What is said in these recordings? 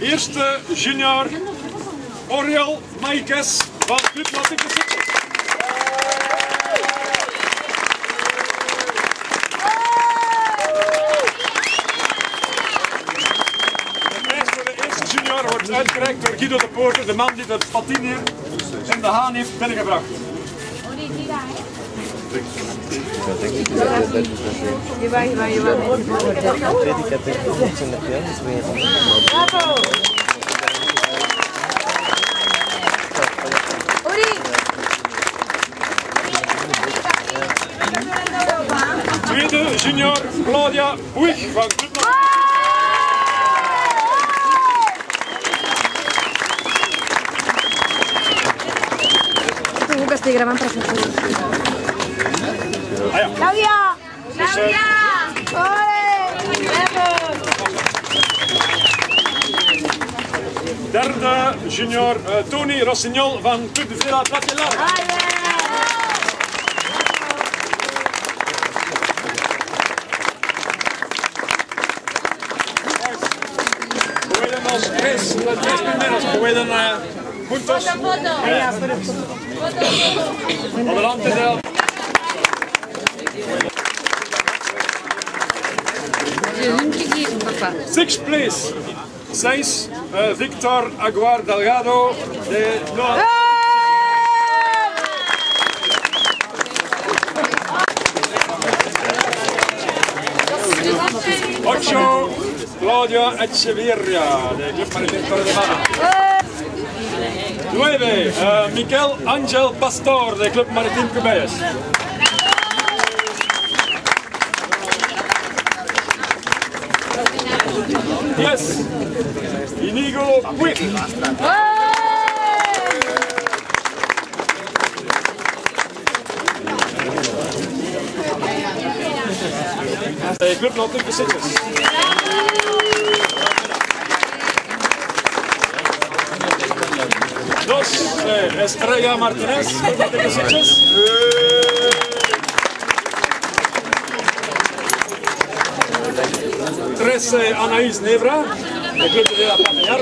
Eerste junior Oriol Maikes van Club Nordique Sitges. De prijs voor de eerste junior wordt uitgereikt door Guido de Poorter, de man die het patin hier in de haan heeft binnengebracht. Tweede junior Claudia Boeig van Club Nordique. Estoy grabando para Claudia! Claudia! Derde junior Tony Rossignol van Club de Villa Platelar. Pueden los tres primeros, pueden juntos. Adelante de Sixth place, 6, Victor Aguar Delgado de Noa. 8, Claudia Echeverria de Club Maritim Torre de Mar. 9, Miquel Ángel Pastor de Club Maritim Cubelles. 10, Inigo Puig. De Club Nordique Sitges. 2, Estrella Martinez, Club Nordique Sitges. 13, Anaïs Nebra, de Club de Villa Platelar.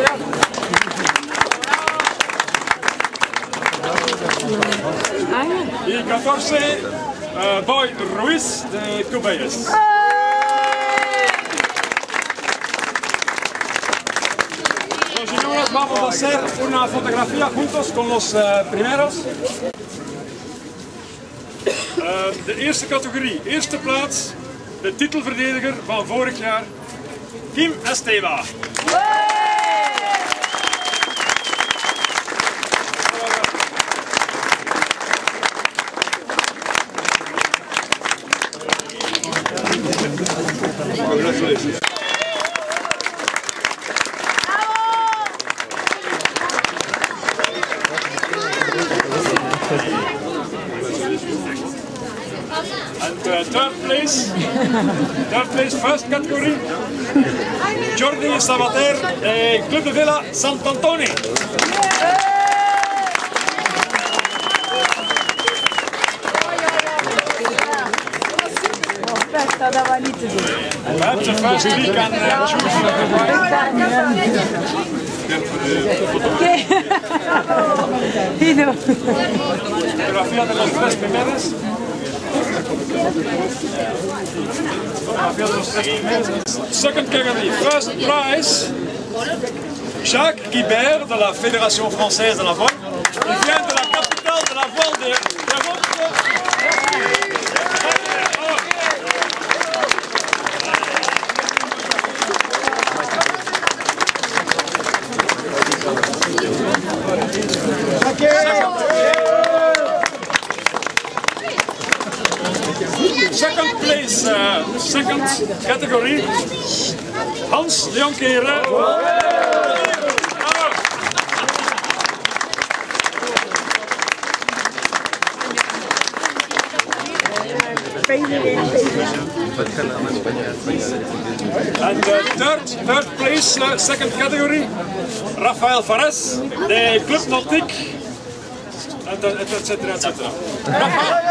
Y 14, Boy Ruiz de Cubelles. Los juniors vamos a hacer una fotografía juntos con los primeros. De eerste categorie, eerste plaats, de titelverdediger van vorig jaar, Kim Esteva. Congratulations. And third place, first category, Jordi Sabater, Club de Villa Sant'Antoni. Perhaps the first three can choose fotografía de los tres primeros. Second category, first prize, Jacques Guibert de la Fédération Française de la Voile. Il vient de la capitale de la voile de Second place, second category, Hans de Jonkere. And third place, second category, Rafael Fares, de Club Nordique, etc. Rafael.